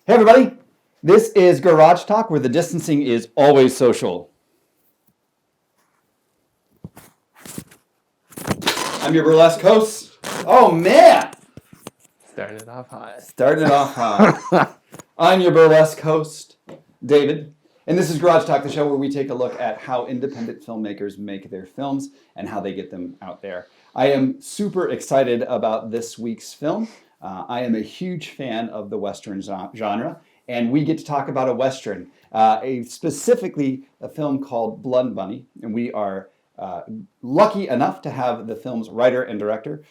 Hey everybody, this is Garage Talk where the distancing is always social. I'm your burlesque host. Oh man! Starting it off high. I'm your burlesque host, David, and this is Garage Talk, the show where we take a look at how independent filmmakers make their films and how they get them out there. I am super excited about this week's film. I am a huge fan of the Western genre, and we get to talk about a Western, specifically a film called Blood Bunny, and we are lucky enough to have the film's writer and director,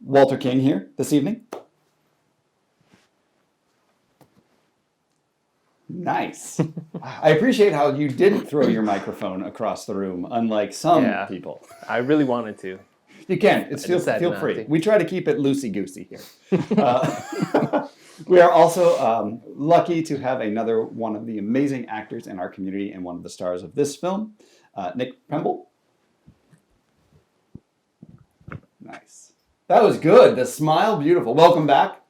Walter King, here this evening. Nice. I appreciate how you didn't throw your microphone across the room, unlike some people. I really wanted to. You can. It's feel free. We try to keep it loosey-goosey here. We are also lucky to have another one of the amazing actors in our community and one of the stars of this film, Nick Pemble. Nice. That was good. The smile, beautiful. Welcome back.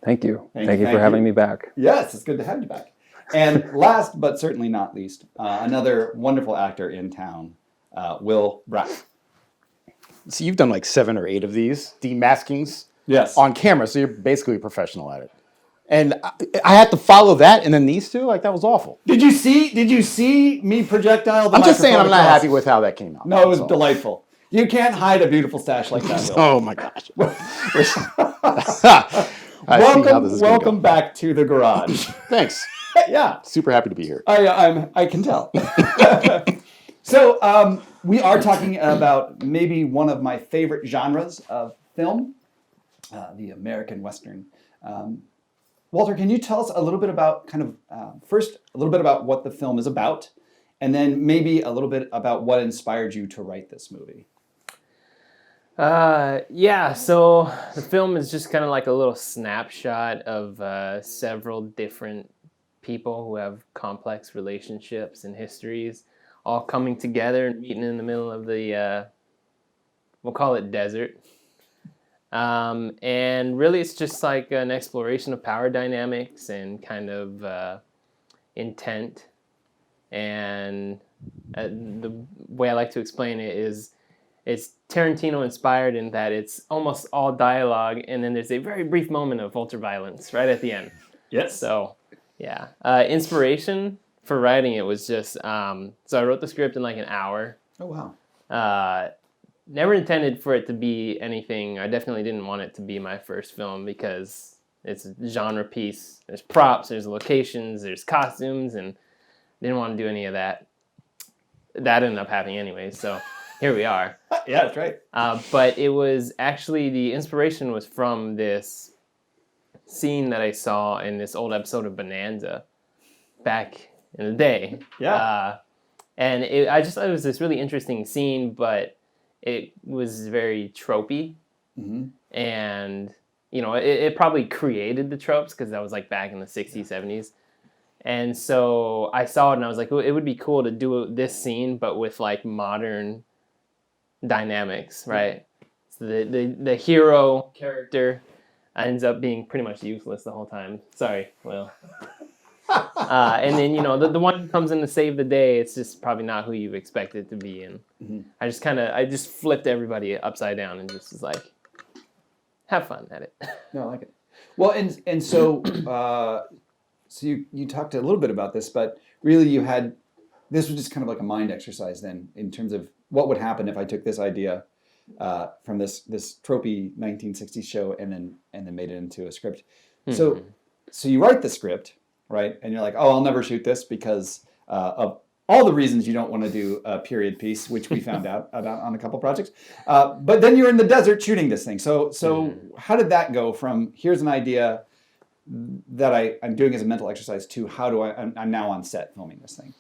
Thank you. Thank you for having me back. Yes, it's good to have you back. And last but certainly not least, another wonderful actor in town, Will Brack. So you've done like 7 or 8 of these demaskings on camera, so you're basically a professional at it. And I had to follow that, and then these two, like that was awful. Did you see me projectile the I'm just saying I'm not across? happy with how that came out. No, it was delightful. You can't hide a beautiful stash like that, Will. Oh my gosh. Welcome back to the garage. Thanks. Yeah. Super happy to be here. I can tell. So we are talking about maybe one of my favorite genres of film, the American Western. Walter, can you tell us a little bit about first a little bit about what the film is about, and then maybe a little bit about what inspired you to write this movie? So the film is just kind of like a little snapshot of several different people who have complex relationships and histories all coming together and meeting in the middle of the, we'll call it desert. And really it's just like an exploration of power dynamics and kind of intent. And the way I like to explain it is it's Tarantino inspired in that it's almost all dialogue, and then there's a very brief moment of ultraviolence right at the end. Yes. So, yeah. Inspiration for writing it was just, so I wrote the script in like an hour. Oh, wow. Never intended for it to be anything. I definitely didn't want it to be my first film because it's a genre piece. There's props, there's locations, there's costumes, and didn't want to do any of that. That ended up happening anyway, so here we are. Yeah, that's right. But it was actually, the inspiration was from this scene that I saw in this old episode of Bonanza back in the day. Yeah. And I just thought it was this really interesting scene, but it was very tropey. Mm-hmm. And, it probably created the tropes because that was like back in the 60s, 70s. And so I saw it and I was like, it would be cool to do this scene, but with like modern dynamics, right? So the hero character ends up being pretty much useless the whole time. Sorry, Will. And then, the one who comes in to save the day, it's just probably not who you expect it to be. And I just flipped everybody upside down and just was like, have fun at it. No, I like it. Well, and so so you talked a little bit about this, but really this was just kind of like a mind exercise then in terms of what would happen if I took this idea from this tropey 1960s show and then made it into a script. Mm-hmm. So you write the script, right? And you're like, oh, I'll never shoot this because of all the reasons you don't want to do a period piece, which we found out about on a couple projects. But then you're in the desert shooting this thing. So how did that go from here's an idea that I'm doing as a mental exercise to I'm now on set filming this thing?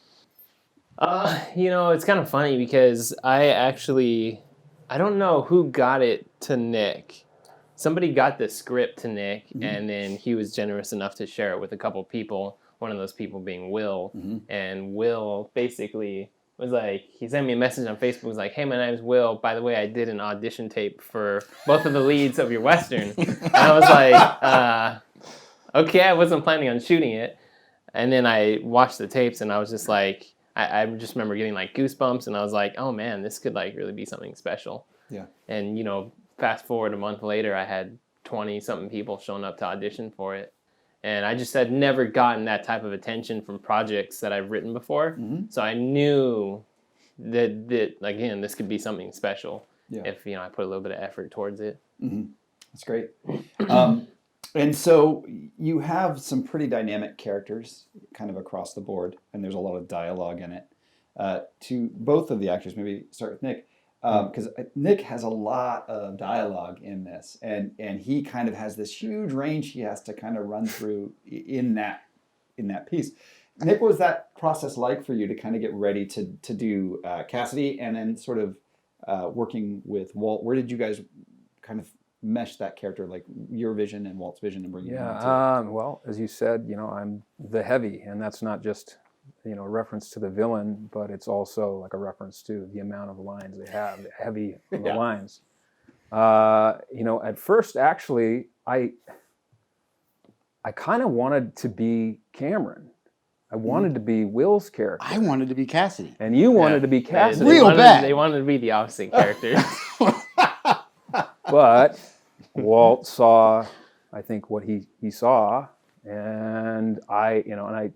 It's kind of funny because I don't know who got it to Nick. Somebody got the script to Nick, and then he was generous enough to share it with a couple people, one of those people being Will. And Will basically was like, he sent me a message on Facebook, was like, hey, my name's Will. By the way, I did an audition tape for both of the leads of your Western. And I was like, okay, I wasn't planning on shooting it. And then I watched the tapes, and I was just like, I just remember getting like goosebumps, and I was like, oh man, this could like really be something special. Yeah. And fast forward a month later, I had 20-something people showing up to audition for it. And I just had never gotten that type of attention from projects that I've written before. Mm-hmm. So I knew that again, this could be something special if I put a little bit of effort towards it. Mm-hmm. That's great. And so you have some pretty dynamic characters kind of across the board, and there's a lot of dialogue in it. To both of the actors, maybe start with Nick, because Nick has a lot of dialogue in this, and he kind of has this huge range he has to kind of run through in that piece. Nick, what was that process like for you to kind of get ready to do Cassidy, and then sort of working with Walt? Where did you guys kind of mesh that character, like your vision and Walt's vision, and bring it into it? Well, as you said, I'm the heavy, and that's not just a reference to the villain, but it's also like a reference to the amount of lines they have, the heavy of the lines. At first, actually, I kind of wanted to be Cameron. I wanted to be Will's character. I wanted to be Cassidy. And you wanted to be Cassidy. Real bad. They wanted to be the opposite characters. But Walt saw, I think, what he saw, and I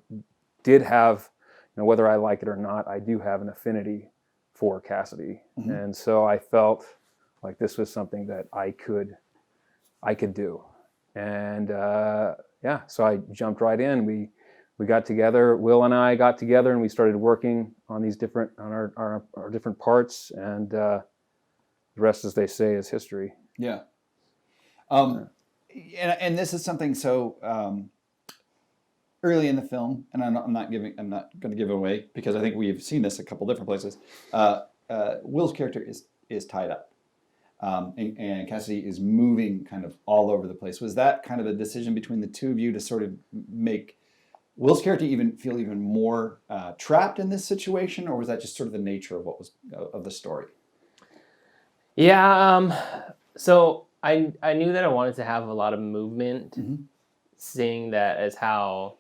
did have, whether I like it or not, I do have an affinity for Cassidy, and so I felt like this was something that I could do, and so I jumped right in. We got together. Will and I got together, and we started working on these our different parts, and the rest, as they say, is history. Yeah. And this is something so early in the film, and I'm not going to give it away because I think we've seen this a couple different places. Will's character is tied up, and Cassidy is moving kind of all over the place. Was that kind of a decision between the two of you to sort of make Will's character feel even more trapped in this situation, or was that just sort of the nature of of the story? Yeah. So I knew that I wanted to have a lot of movement, seeing that as how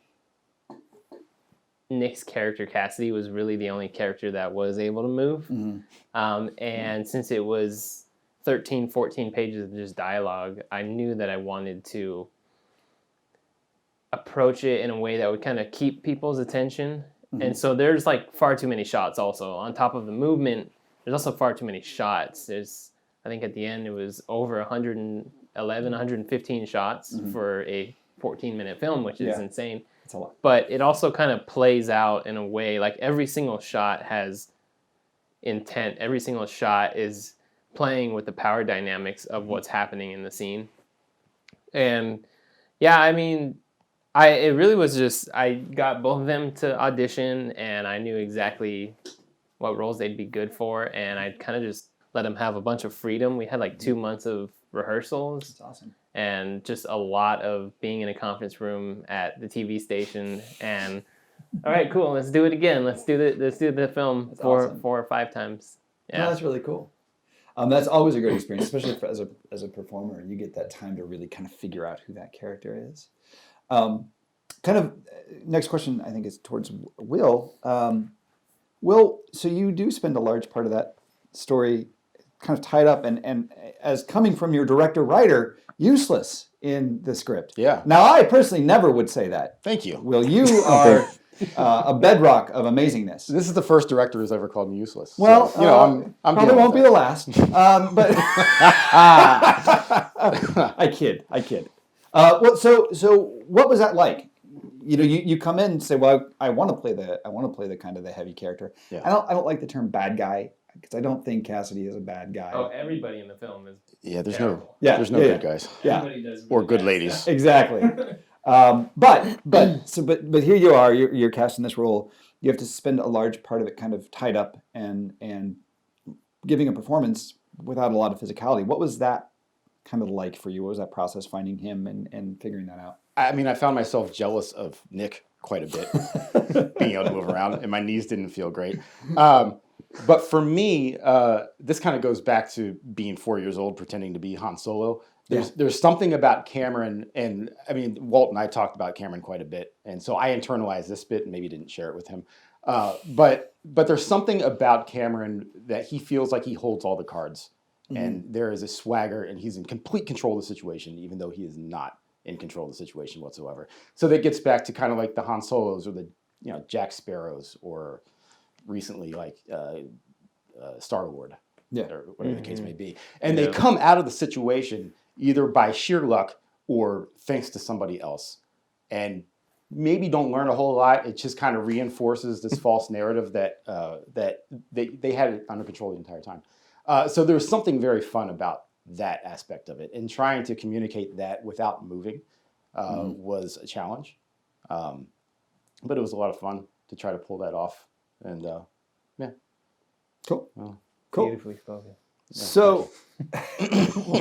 Nick's character Cassidy was really the only character that was able to move. And since it was 13, 14 pages of just dialogue, I knew that I wanted to approach it in a way that would kind of keep people's attention. And so there's like far too many shots also. On top of the movement, there's also far too many shots. I think at the end it was over 111, 115 shots for a 14-minute film, which is insane. It's a lot. But it also kind of plays out in a way, like every single shot has intent. Every single shot is playing with the power dynamics of what's happening in the scene. And yeah, I mean, it really was just, I got both of them to audition, and I knew exactly what roles they'd be good for, and I kind of just let them have a bunch of freedom. We had like 2 months of rehearsals. That's awesome. And just a lot of being in a conference room at the TV station, and all right, cool, let's do it again. Let's do the film four or 5 times. Yeah, no, that's really cool. That's always a great experience, especially as a performer. You get that time to really kind of figure out who that character is. Kind of next question, I think, is towards Will. Will, so you do spend a large part of that story kind of tied up and as coming from your director-writer, useless in the script. Yeah. Now, I personally never would say that. Thank you. Will, you are a bedrock of amazingness. This is the first director who's ever called me useless. Well, so, I'm probably won't be the last. But I kid. Well, so what was that like? You come in and say, well, I want to play the kind of the heavy character. Yeah. I don't like the term bad guy, because I don't think Cassidy is a bad guy. Oh, everybody in the film is there's terrible. no good guys. Yeah. Everybody does Or really good bad ladies. stuff. Exactly. But here you are. You're cast in this role. You have to spend a large part of it kind of tied up and giving a performance without a lot of physicality. What was that kind of like for you? What was that process finding him and figuring that out? I mean, I found myself jealous of Nick quite a bit, being able to move around, and my knees didn't feel great. But for me, this kind of goes back to being 4 years old, pretending to be Han Solo. There's something about Cameron, and I mean, Walt and I talked about Cameron quite a bit, and so I internalized this bit and maybe didn't share it with him. But there's something about Cameron that he feels like he holds all the cards, and there is a swagger, and he's in complete control of the situation, even though he is not in control of the situation whatsoever. So that gets back to kind of like the Han Solos or the Jack Sparrows, or recently like Star-Lord, or whatever the case may be, and they come out of the situation either by sheer luck or thanks to somebody else, and maybe don't learn a whole lot. It just kind of reinforces this false narrative that that they had it under control the entire time. So there's something very fun about that aspect of it, and trying to communicate that without moving was a challenge, but it was a lot of fun to try to pull that off. And cool. Cool. Beautifully spoken. So,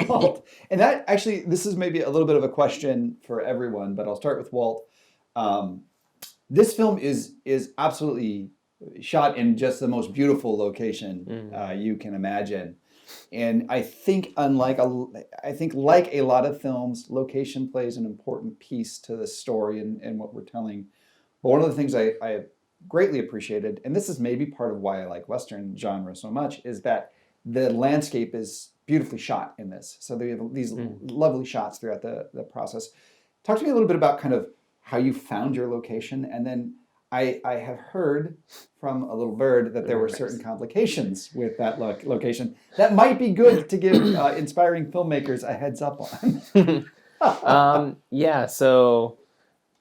Walt, and that actually, this is maybe a little bit of a question for everyone, but I'll start with Walt. This film is absolutely shot in just the most beautiful location you can imagine, and I think like a lot of films, location plays an important piece to the story and what we're telling. But one of the things I greatly appreciated, and this is maybe part of why I like Western genre so much, is that the landscape is beautifully shot in this. So they have these lovely shots throughout the process. Talk to me a little bit about kind of how you found your location, and then I have heard from a little bird that there were certain complications with that location that might be good to give inspiring filmmakers a heads up on. So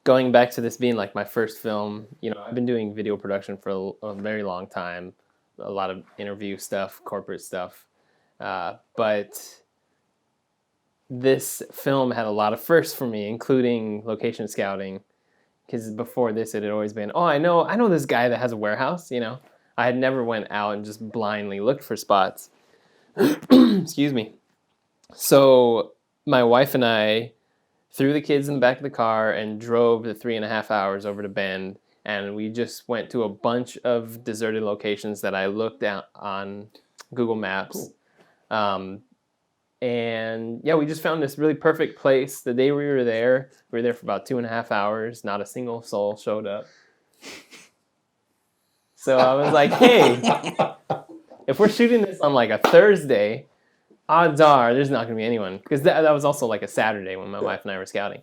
going back to this being like my first film, I've been doing video production for a very long time, a lot of interview stuff, corporate stuff, but this film had a lot of firsts for me, including location scouting, because before this it had always been, I know this guy that has a warehouse. I had never went out and just blindly looked for spots. Excuse me. So my wife and I threw the kids in the back of the car and drove the 3.5 hours over to Bend, and we just went to a bunch of deserted locations that I looked at on Google Maps. Cool. And we just found this really perfect place. The day we were there for about 2.5 hours. Not a single soul showed up. So I was like, hey, if we're shooting this on like a Thursday, odds are there's not going to be anyone. Because that was also like a Saturday when my wife and I were scouting.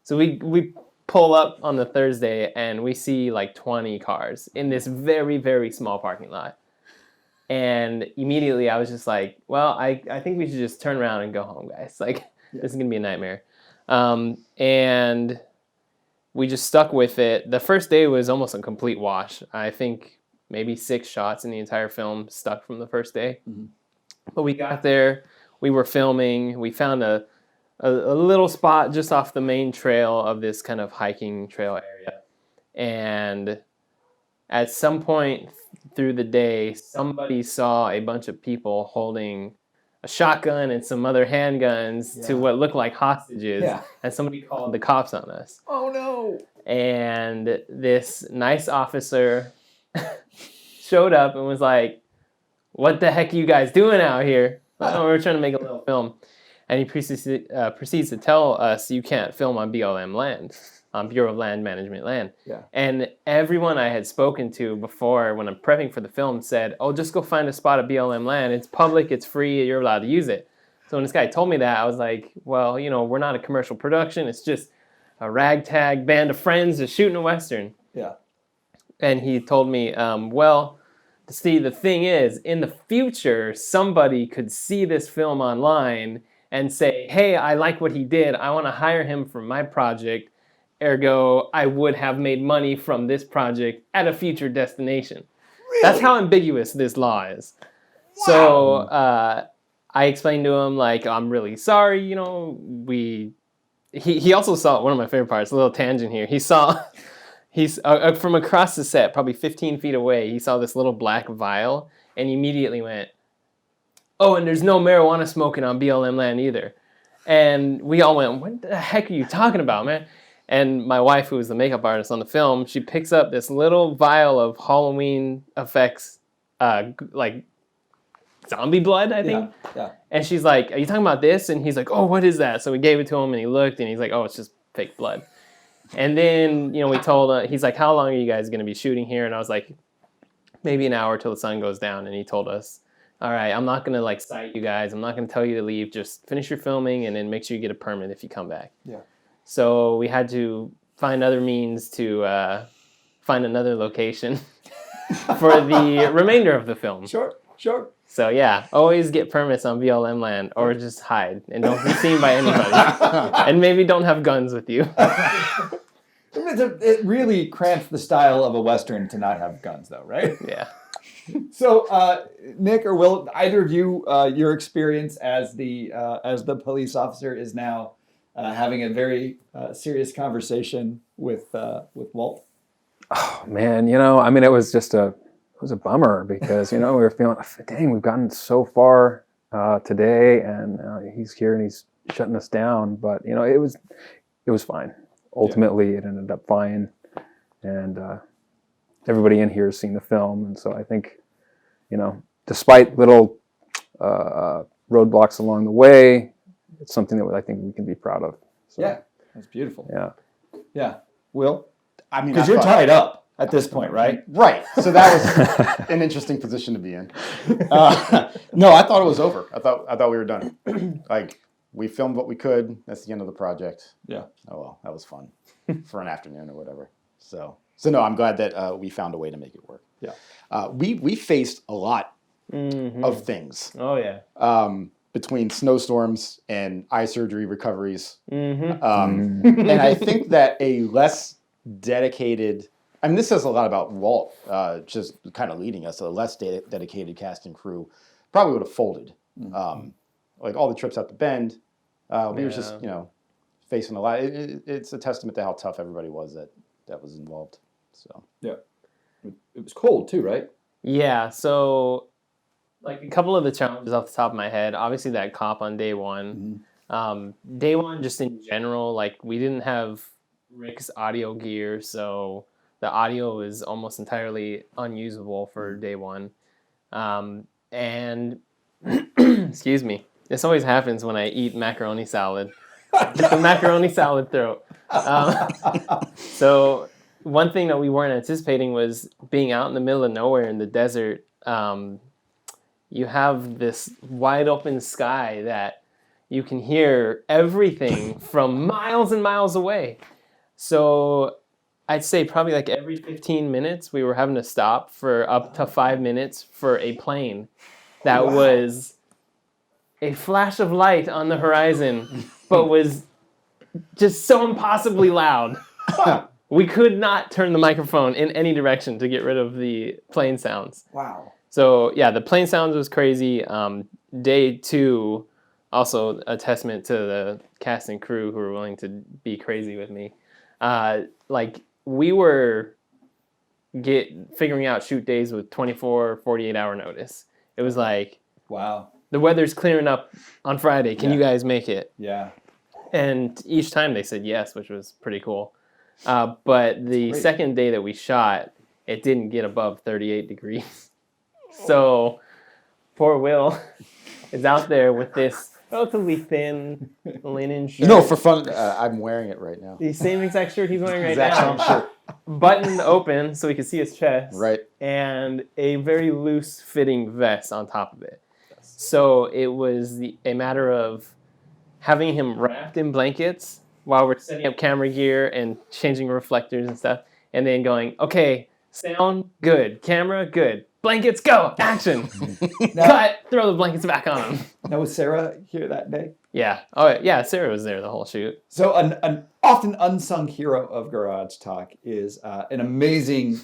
So we pull up on the Thursday and we see like 20 cars in this very, very small parking lot. And immediately I was just like, well, I think we should just turn around and go home, guys. Like, this is going to be a nightmare. And we just stuck with it. The first day was almost a complete wash. I think maybe 6 shots in the entire film stuck from the first day. Mm-hmm. But we got there. We were filming. We found a little spot just off the main trail of this kind of hiking trail area. And at some point through the day, somebody saw a bunch of people holding a shotgun and some other handguns to what looked like hostages. Yeah. And somebody called the cops on us. Oh, no. And this nice officer showed up and was like, what the heck are you guys doing out here? We're trying to make a little film. And he proceeds to tell us, you can't film on BLM land, on Bureau of Land Management land. Yeah. And everyone I had spoken to before, when I'm prepping for the film, said, just go find a spot of BLM land. It's public, it's free, you're allowed to use it. So when this guy told me that, I was like, well, we're not a commercial production. It's just a ragtag band of friends just shooting a Western. Yeah. And he told me, see, the thing is, in the future, somebody could see this film online and say, hey, I like what he did. I want to hire him for my project. Ergo, I would have made money from this project at a future destination. Really? That's how ambiguous this law is. Wow. So I explained to him, like, I'm really sorry, he also saw, one of my favorite parts, a little tangent here. He's from across the set, probably 15 feet away, he saw this little black vial and immediately went, and there's no marijuana smoking on BLM land either. And we all went, what the heck are you talking about, man? And my wife, who was the makeup artist on the film, she picks up this little vial of Halloween effects, like zombie blood, I think. Yeah. And she's like, "Are you talking about this?" And he's like, "Oh, what is that?" So we gave it to him, and he looked, and he's like, "Oh, it's just fake blood." And then, we told he's like, "How long are you guys going to be shooting here?" And I was like, "Maybe an hour till the sun goes down." And he told us, "All right, I'm not going to cite you guys. I'm not going to tell you to leave. Just finish your filming and then make sure you get a permit if you come back." Yeah. So we had to find other means to find another location for the remainder of the film. Sure. So yeah, always get permits on BLM land, or just hide and don't be seen by anybody, and maybe don't have guns with you. It really cramps the style of a Western to not have guns, though, right? Yeah. So, Nick or Will, either of you, your experience as the police officer is now having a very serious conversation with Walt. Oh man, I mean, it was a bummer because we were feeling, dang, we've gotten so far today, and he's here and he's shutting us down. But it was fine. Ultimately, it ended up fine, and everybody in here has seen the film, and so I think, despite little roadblocks along the way, it's something that I think we can be proud of. So, Yeah, that's beautiful. Yeah. Will, I mean, because you're tied up at this point, right? Right. So that was an interesting position to be in. No, I thought it was over. I thought we were done. We filmed what we could. That's the end of the project. Yeah. Oh well, that was fun for an afternoon or whatever. So no, I'm glad that we found a way to make it work. Yeah. We faced a lot of things Oh yeah. between snowstorms and eye surgery recoveries. Mm-hmm. And I think that a less dedicated, I mean, this says a lot about Walt, just kind of leading us. A less dedicated cast and crew probably would have folded. All the trips out to Bend, we were just, facing a lot. It's a testament to how tough everybody was that was involved. So Yeah. It was cold too, right? Yeah. So, a couple of the challenges off the top of my head. Obviously, that cop on day one. Day one, just in general, we didn't have Rick's audio gear, so the audio was almost entirely unusable for day one. And excuse me, this always happens when I eat macaroni salad. Get the macaroni salad throat. So one thing that we weren't anticipating was being out in the middle of nowhere in the desert. You have this wide open sky that you can hear everything from miles and miles away. So I'd say probably every 15 minutes we were having to stop for up to 5 minutes for a plane that was a flash of light on the horizon, but was just so impossibly loud. We could not turn the microphone in any direction to get rid of the plane sounds. Wow. So yeah, the plane sounds was crazy. Day two, also a testament to the cast and crew who were willing to be crazy with me. We were figuring out shoot days with 24, 48-hour notice. It was Wow. the weather's clearing up on Friday. Can you guys make it? Yeah. And each time they said yes, which was pretty cool. But the second day that we shot, it didn't get above 38 degrees. So poor Will is out there with this relatively thin linen shirt. for fun, I'm wearing it right now. The same exact shirt he's wearing right Exact now. same shirt. Buttoned open so he could see his chest. Right. And a very loose fitting vest on top of it. So it was a matter of having him wrapped in blankets while we're setting up camera gear and changing reflectors and stuff, and then going, okay, sound, good, camera, good, blankets, go, action, cut, throw the blankets back on him. Now, was Sarah here that day? Yeah. Oh, yeah, Sarah was there the whole shoot. So an often unsung hero of Garage Talk is an amazing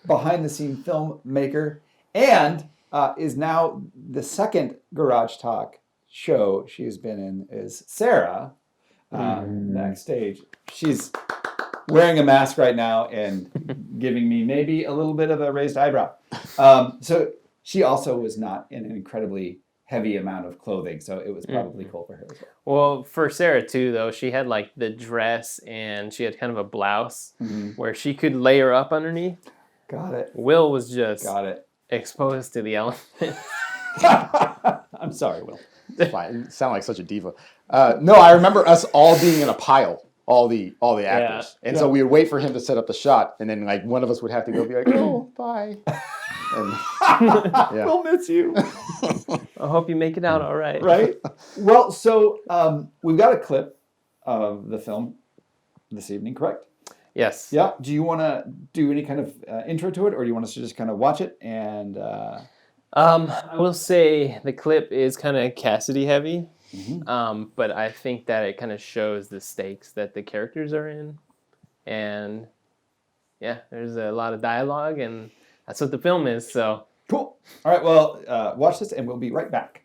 behind-the-scene filmmaker, and is now the second Garage Talk show she's been in is Sarah, backstage. She's wearing a mask right now and giving me maybe a little bit of a raised eyebrow. So she also was not in an incredibly heavy amount of clothing, so it was probably cool for her as well. Well, for Sarah too, though, she had the dress and she had kind of a blouse where she could layer up underneath. Got it. Will was just Got it. exposed to the elements. I'm sorry, Will. It's fine. You sound like such a diva. No, I remember us all being in a pile, all the actors, and so we would wait for him to set up the shot, and then like one of us would have to go be like, "Oh, bye." And, We'll miss you. I hope you make it out all right. Right? Well, so we've got a clip of the film this evening, correct? Yes. Yeah. Do you want to do any kind of intro to it, or do you want us to just kind of watch it and? I will say the clip is kind of Cassidy heavy, but I think that it kind of shows the stakes that the characters are in, and yeah, there's a lot of dialogue, and that's what the film is. So Cool. All right. Well, watch this, and we'll be right back.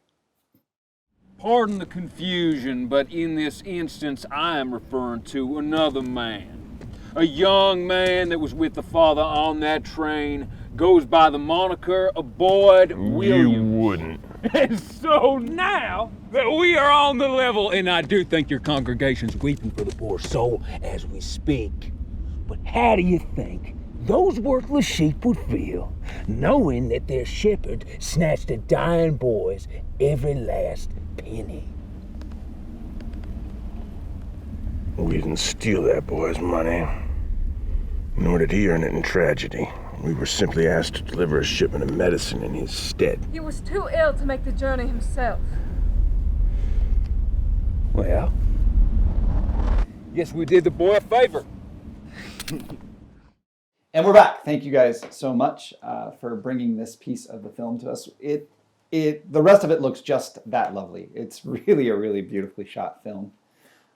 Pardon the confusion, but in this instance, I am referring to another man. A young man that was with the father on that train, goes by the moniker of Boyd Williams. You wouldn't. And so now that we are on the level, and I do think your congregation's weeping for the poor soul as we speak, but how do you think those worthless sheep would feel knowing that their shepherd snatched a dying boy's every last penny? We didn't steal that boy's money, nor did he earn it in tragedy. We were simply asked to deliver a shipment of medicine in his stead. He was too ill to make the journey himself. Well, guess we did the boy a favor. And we're back. Thank you guys so much for bringing this piece of the film to us. The rest of it looks just that lovely. It's really a really beautifully shot film.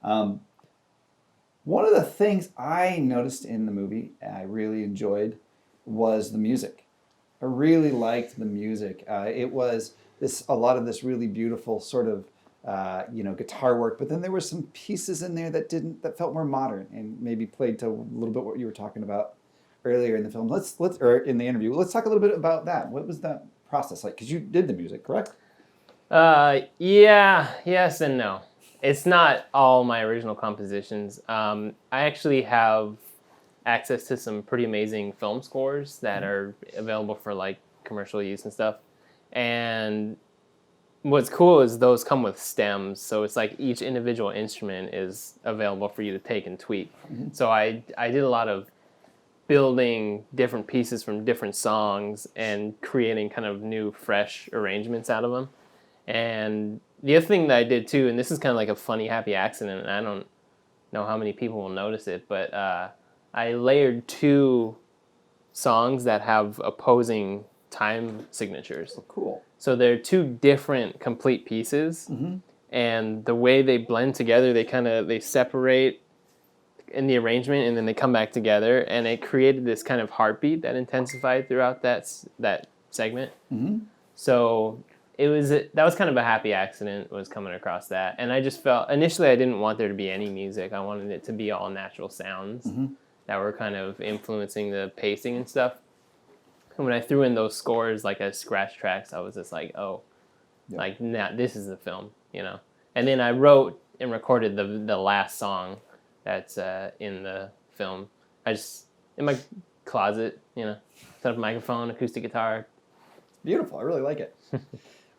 One of the things I noticed in the movie, and I really enjoyed, was the music. I really liked the music. It was a lot of this really beautiful sort of guitar work, but then there were some pieces in there that felt more modern and maybe played to a little bit what you were talking about earlier in the film. Or in the interview. Let's talk a little bit about that. What was that process like? Because you did the music, correct? Yeah, yes and no. It's not all my original compositions. I actually have access to some pretty amazing film scores that are available for like commercial use and stuff. And what's cool is those come with stems, so it's like each individual instrument is available for you to take and tweak. So I did a lot of building different pieces from different songs and creating kind of new, fresh arrangements out of them. And the other thing that I did too, and this is kind of like a funny, happy accident, and I don't know how many people will notice it, but I layered 2 songs that have opposing time signatures. Oh, cool. So they're 2 different complete pieces, and the way they blend together, they separate in the arrangement, and then they come back together, and it created this kind of heartbeat that intensified throughout that segment. So that was kind of a happy accident, was coming across that, and I just felt initially I didn't want there to be any music. I wanted it to be all natural sounds that were kind of influencing the pacing and stuff. And when I threw in those scores like as scratch tracks, I was just like, like nah, this is the film, And then I wrote and recorded the last song that's in the film. I just in my closet, set up a microphone, acoustic guitar. Beautiful. I really like it.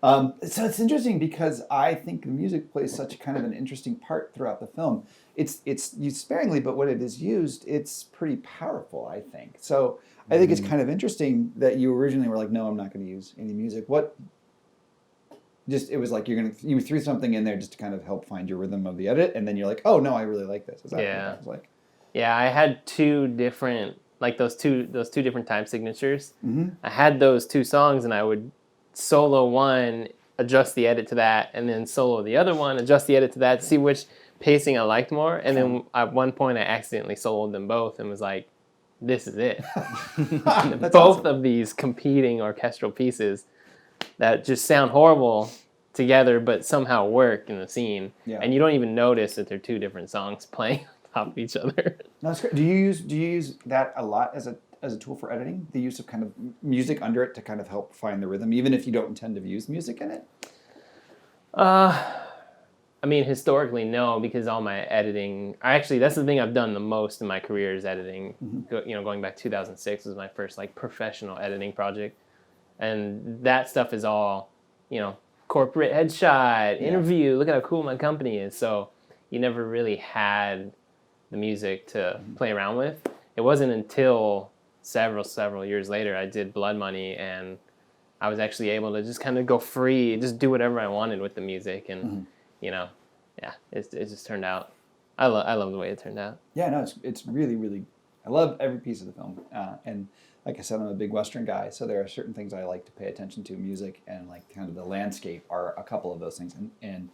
So it's interesting because I think the music plays such kind of an interesting part throughout the film. It's used sparingly, but when it is used, it's pretty powerful, I think. So I think it's kind of interesting that you originally were like, no, I'm not going to use any music. It was like you threw something in there just to kind of help find your rhythm of the edit, and then you're like, oh no, I really like this. Is that what that was like? Yeah, I had 2 different, like those two different time signatures. I had those 2 songs, and I would solo one, adjust the edit to that, and then solo the other one, adjust the edit to that, see which pacing I liked more. And then at one point I accidentally soloed them both and was like, this is it. Both awesome. Of these competing orchestral pieces that just sound horrible together but somehow work in the scene. And you don't even notice that they're 2 different songs playing on top of each other. That's great. Do you use that a lot as a tool for editing? The use of kind of music under it to kind of help find the rhythm, even if you don't intend to use music in it? I mean, historically, no, because all my editing, that's the thing I've done the most in my career is editing. Going back 2006 was my first like professional editing project. And that stuff is all corporate headshot, interview, look at how cool my company is. So you never really had the music to play around with. It wasn't until several years later I did Blood Money, and I was actually able to just kind of go free, just do whatever I wanted with the music, and it just turned out. I love the way it turned out. Yeah, no, it's really, really. I love every piece of the film, and like I said, I'm a big Western guy, so there are certain things I like to pay attention to. Music and like kind of the landscape are a couple of those things, and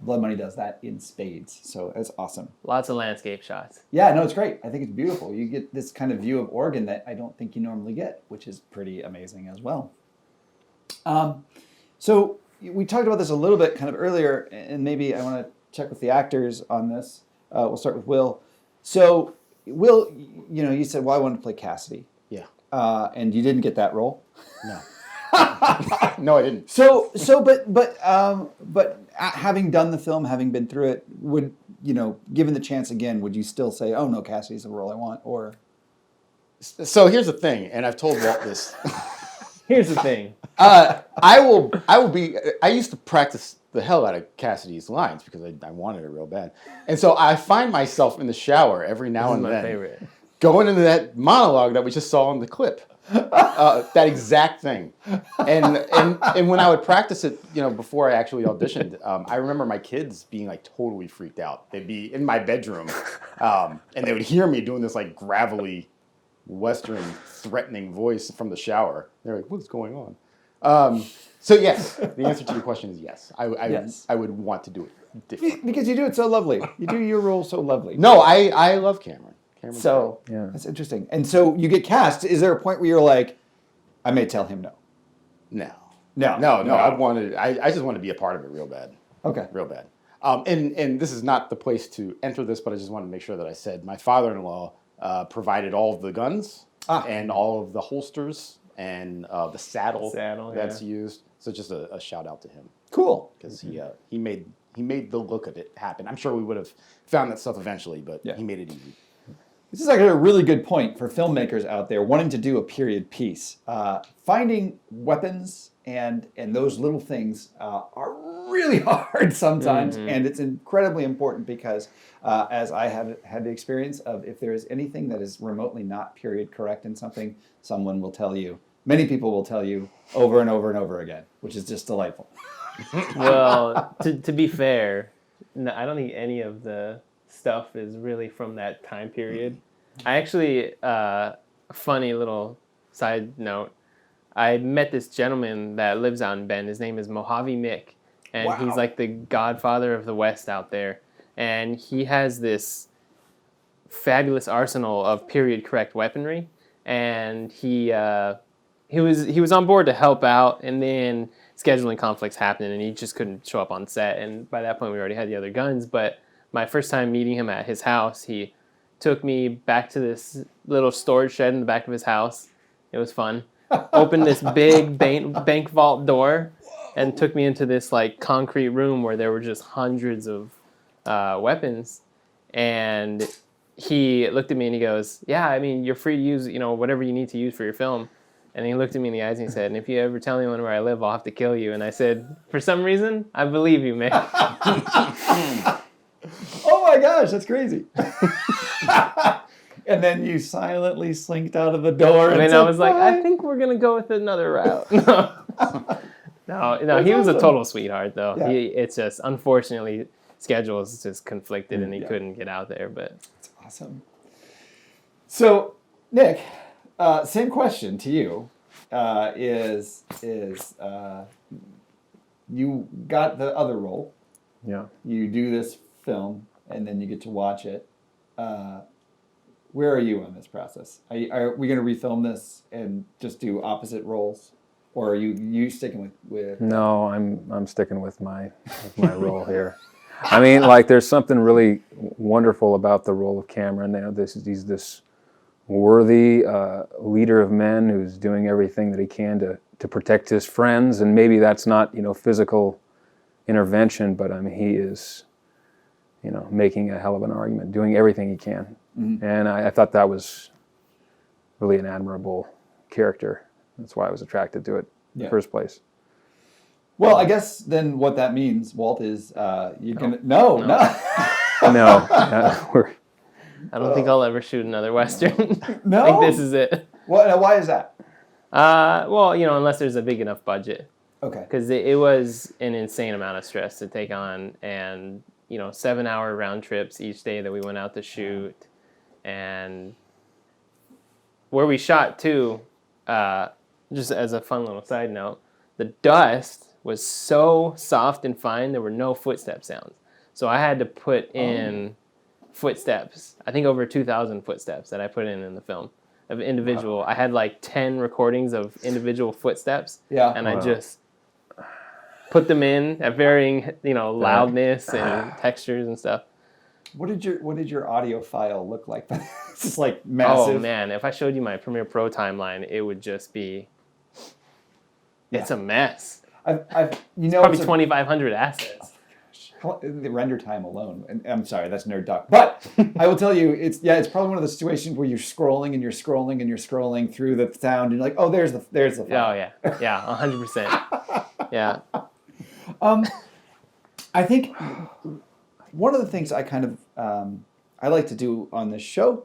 Blood Money does that in spades. So it's awesome. Lots of landscape shots. Yeah, no, it's great. I think it's beautiful. You get this kind of view of Oregon that I don't think you normally get, which is pretty amazing as well. So we talked about this a little bit kind of earlier, and maybe I want to check with the actors on this. We'll start with Will. So Will, you said, well, I wanted to play Cassidy. Yeah. And you didn't get that role. No. No, I didn't. But having done the film, having been through it, would, given the chance again, would you still say, oh no, Cassidy's the role I want? Or So here's the thing, and I've told Walt this. Here's the thing. I will be. I used to practice the hell out of Cassidy's lines because I wanted it real bad, and so I find myself in the shower every now and My then, favorite. going into that monologue that we just saw in the clip, that exact thing, and when I would practice it, before I actually auditioned, I remember my kids being like totally freaked out. They'd be in my bedroom, and they would hear me doing this like gravelly Western threatening voice from the shower. They're like, "What's going on?" So yes, the answer to your question is yes. I would want to do it different. because you do it so lovely. You do your role so lovely. No, I love Cameron. Cameron's So that's interesting. And so you get cast. Is there a point where you're like, I may tell him no? great. No. I just want to be a part of it real bad. Okay. Real bad. And this is not the place to enter this, but I just wanted to make sure that I said my father-in-law provided all of the guns and all of the holsters and the saddle that's used. So just a shout out to him. Cool. Because he made the look of it happen. I'm sure we would have found that stuff eventually, but he made it easy. This is actually a really good point for filmmakers out there wanting to do a period piece. Finding weapons and those little things are really hard sometimes, and it's incredibly important because, as I have had the experience of, if there is anything that is remotely not period correct in something, someone will tell you. Many people will tell you over and over and over again, which is just delightful. Well, to be fair, no, I don't think any of the stuff is really from that time period. I actually, a funny little side note, I met this gentleman that lives out in Bend. His name is Mojave Mick, and he's like the godfather of the West out there. And he has this fabulous arsenal of period correct weaponry, and he was on board to help out, and then scheduling conflicts happened, and he just couldn't show up on set. And by that point, we already had the other guns. But my first time meeting him at his house, he took me back to this little storage shed in the back of his house. It was fun. Opened this big bank vault door and took me into this like concrete room where there were just hundreds of weapons. And he looked at me and he goes, "Yeah, I mean, you're free to use, whatever you need to use for your film." And he looked at me in the eyes and he said, "And if you ever tell anyone where I live, I'll have to kill you." And I said, "For some reason, I believe you, man." Oh my gosh, that's crazy. And then you silently slinked out of the door. And I was like, I think we're going to go with another route. No, he was a total sweetheart, though. Yeah. It's just, unfortunately, schedules just conflicted and he couldn't get out there. But that's awesome. So, Nick, same question to you. Is you got the other role. Yeah. You do this film, and then you get to watch it. Where are you on this process? Are we going to refilm this and just do opposite roles, or are you sticking with? No, I'm sticking with my role here. I mean, like, there's something really wonderful about the role of Cameron. He's this worthy leader of men who's doing everything that he can to protect his friends, and maybe that's not physical intervention, but I mean, he is making a hell of an argument, doing everything he can. Mm-hmm. And I thought that was really an admirable character. That's why I was attracted to it in the first place. Well, I guess then what that means, Walt, is you're gonna no. No, I don't think I'll ever shoot another Western. No? I think this is it. Why is that? Well, unless there's a big enough budget. Okay. Because it was an insane amount of stress to take on, and 7-hour round trips each day that we went out to shoot, and where we shot too. Just as a fun little side note, the dust was so soft and fine there were no footstep sounds. So I had to put in footsteps. I think over 2,000 footsteps that I put in the film of individual. Wow. I had like 10 recordings of individual footsteps. Yeah. And I just put them in at varying, loudness and textures and stuff. What did your audio file look like? It's just like massive. Oh man, if I showed you my Premiere Pro timeline, it would just be. It's a mess. It's probably 2,500 assets. The render time alone, and I'm sorry, that's nerd talk. But I will tell you, it's probably one of the situations where you're scrolling and you're scrolling and you're scrolling through the sound, and you're like, oh, there's the file. Oh yeah, 100%. Yeah. I think one of the things I kind of I like to do on this show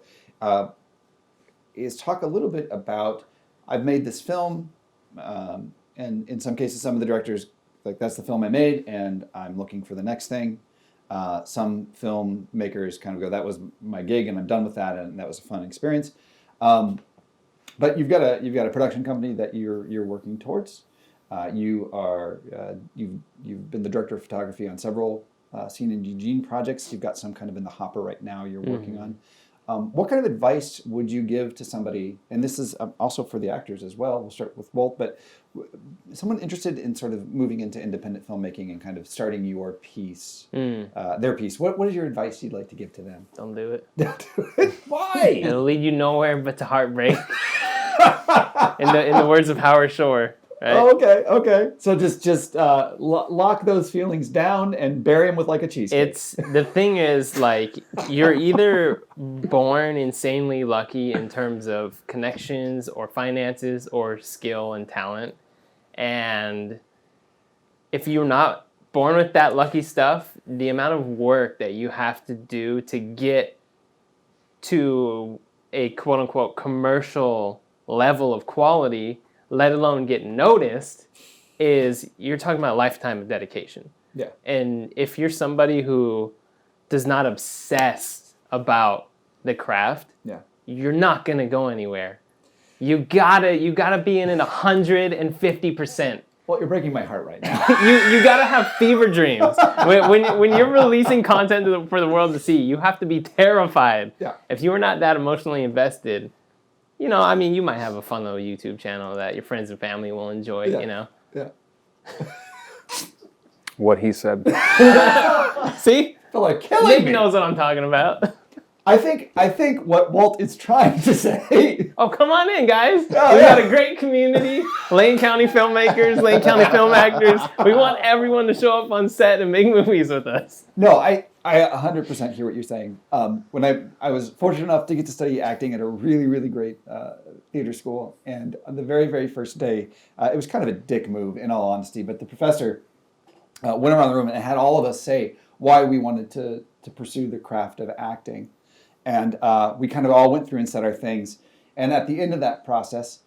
is talk a little bit about. I've made this film, and in some cases, some of the directors. Like, that's the film I made, and I'm looking for the next thing. Some filmmakers kind of go, that was my gig, and I'm done with that, and that was a fun experience. But you've got a production company that you're working towards. You've been the director of photography on several In Eugene projects. You've got some kind of in the hopper right now you're working on. What kind of advice would you give to somebody, and this is also for the actors as well, we'll start with Walt, but someone interested in sort of moving into independent filmmaking and kind of starting your piece, their piece, what is your advice you'd like to give to them? Don't do it. Don't do it? Why? It'll lead you nowhere but to heartbreak. in the words of Howard Shore. Right? Oh, okay. So just lock those feelings down and bury them with like a cheesecake. The thing is, like, you're either born insanely lucky in terms of connections or finances or skill and talent, and if you're not born with that lucky stuff, the amount of work that you have to do to get to a quote-unquote commercial level of quality, let alone get noticed, is you're talking about a lifetime of dedication. Yeah. And if you're somebody who does not obsess about the craft, you're not gonna go anywhere. You gotta be in it 150%. Well, you're breaking my heart right now. you gotta have fever dreams. When you're releasing content for the world to see, you have to be terrified. Yeah. If you're not that emotionally invested, you might have a fun little YouTube channel that your friends and family will enjoy, Yeah. What he said. See? Feel like killing Nick me. knows what I'm talking about. I think what Walt is trying to say. Oh, come on in, guys. We got a great community. Lane County filmmakers, Lane County film actors. We want everyone to show up on set and make movies with us. No, I 100% hear what you're saying. When I was fortunate enough to get to study acting at a really, really great theater school, and on the very, very first day, it was kind of a dick move, in all honesty, but the professor went around the room and had all of us say why we wanted to pursue the craft of acting. And we kind of all went through and said our things. And at the end of that process,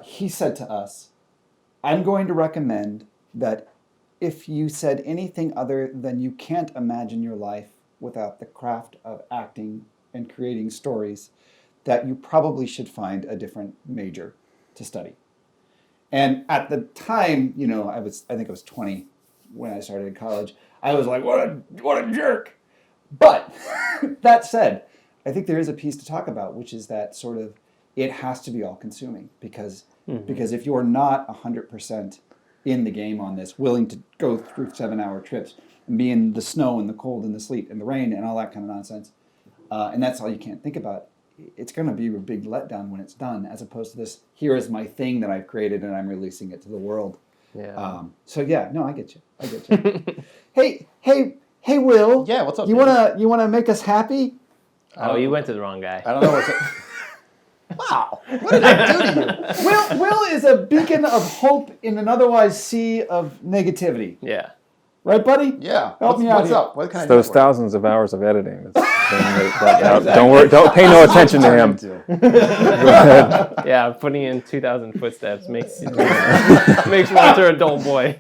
he said to us, I'm going to recommend that if you said anything other than you can't imagine your life without the craft of acting and creating stories, that you probably should find a different major to study. And at the time, I think I was 20 when I started college. I was like, what a jerk. But that said, I think there is a piece to talk about, which is that sort of it has to be all-consuming because if you're not 100% in the game on this, willing to go through 7-hour trips and be in the snow and the cold and the sleet and the rain and all that kind of nonsense, and that's all you can't think about, it's going to be a big letdown when it's done, as opposed to this, here is my thing that I've created and I'm releasing it to the world. Yeah. I get you. Hey, Will. Yeah, what's up? You wanna make us happy? Oh, you went to the wrong guy. I don't know what's Wow, what did I do to you? Will is a beacon of hope in an otherwise sea of negativity. Yeah. Right, buddy? Yeah. Help me out What's here. up? What can I It's do those for you? thousands of hours of editing. Don't worry. Don't pay no attention to him. Yeah, putting in 2,000 footsteps makes Walter a dull boy.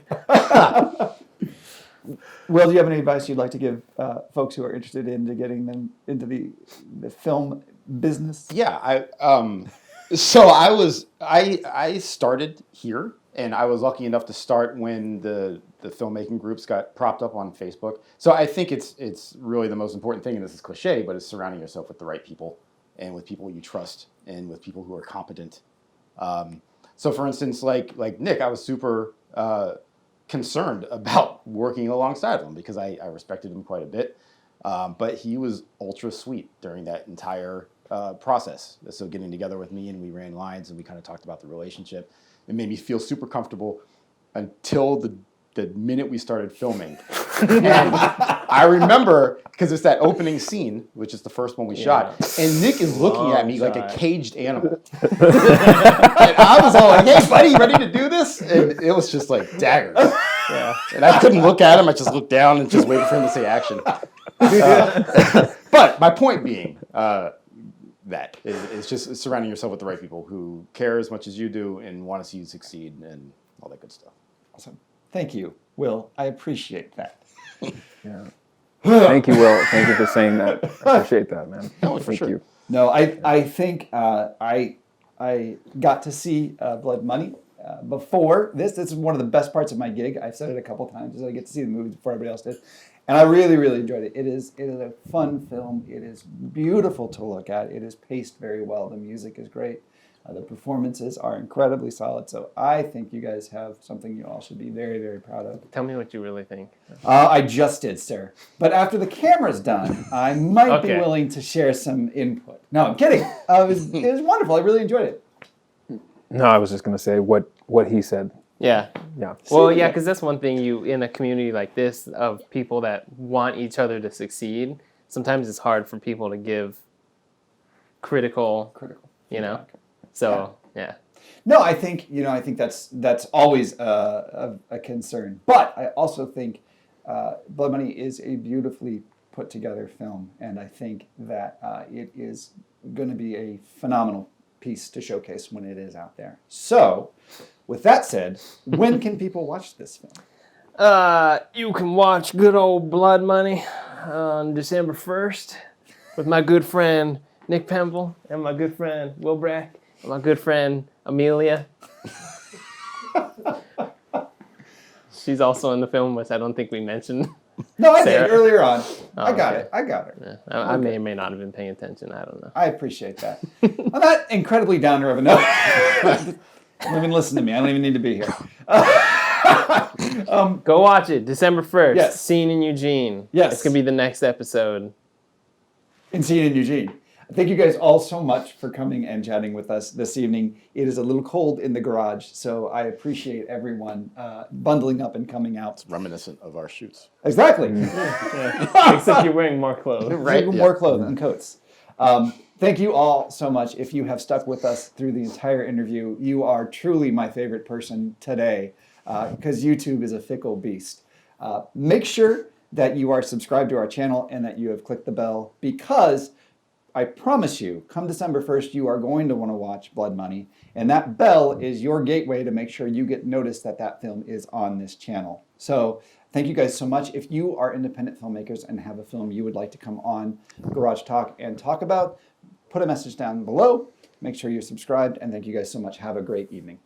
Will, do you have any advice you'd like to give folks who are interested into getting them into the film business? Yeah, I started here, and I was lucky enough to start when the filmmaking groups got propped up on Facebook. So I think it's really the most important thing, and this is cliche, but it's surrounding yourself with the right people and with people you trust and with people who are competent. So for instance, like Nick, I was super concerned about working alongside him because I respected him quite a bit. But he was ultra sweet during that entire process. So getting together with me, and we ran lines and we kind of talked about the relationship. It made me feel super comfortable until the minute we started filming. And I remember, because it's that opening scene, which is the first one we shot, and Nick is looking at me like a caged animal. And I was all like, hey, buddy, ready to do this? And it was just like daggers. Yeah. And I couldn't look at him. I just looked down and just waited for him to say action. But my point being that it's just surrounding yourself with the right people who care as much as you do and want to see you succeed and all that good stuff. Awesome. Thank you, Will. I appreciate that. Yeah. Thank you, Will. Thank you for saying that. I appreciate that, man. No, for Thank sure. you. No, I think I got to see Blood Money before this. This is one of the best parts of my gig. I've said it a couple times, is I get to see the movies before everybody else did. And I really, really enjoyed it. It is a fun film. It is beautiful to look at. It is paced very well. The music is great. The performances are incredibly solid. So I think you guys have something you all should be very, very proud of. Tell me what you really think. I just did, sir. But after the camera's done, I might be Okay. willing to share some input. No, I'm kidding. It was wonderful. I really enjoyed it. No, I was just going to say what he said. Yeah. Yeah. Well, yeah, because that's one thing in a community like this of people that want each other to succeed. Sometimes it's hard for people to give critical, you know. So yeah. No, I think that's always a concern. But I also think Blood Money is a beautifully put together film, and I think that it is going to be a phenomenal piece to showcase when it is out there. So, with that said, when can people watch this film? You can watch good old Blood Money on December 1st with my good friend Nick Pemble and my good friend Will Brack and my good friend Amelia. She's also in the film, which I don't think we mentioned. No, I Sarah. did earlier on. I got okay. it. I got her. Yeah, I may or may not have been paying attention. I don't know. I appreciate that. On that incredibly downer of a note, don't even listen to me. I don't even need to be here. Go watch it, December 1st. Yes. Scene in Eugene. Yes. It's going to be the next episode. In In Eugene. Thank you guys all so much for coming and chatting with us this evening. It is a little cold in the garage, so I appreciate everyone bundling up and coming out. It's reminiscent of our shoots. Exactly. Except you're wearing more clothes. Right? Even Yeah. more clothes and coats. Thank you all so much. If you have stuck with us through the entire interview, you are truly my favorite person today, because YouTube is a fickle beast. Make sure that you are subscribed to our channel and that you have clicked the bell, because I promise you, come December 1st, you are going to want to watch Blood Money, and that bell is your gateway to make sure you get noticed that that film is on this channel. So thank you guys so much. If you are independent filmmakers and have a film you would like to come on Garage Talk and talk about, put a message down below. Make sure you're subscribed, and thank you guys so much. Have a great evening.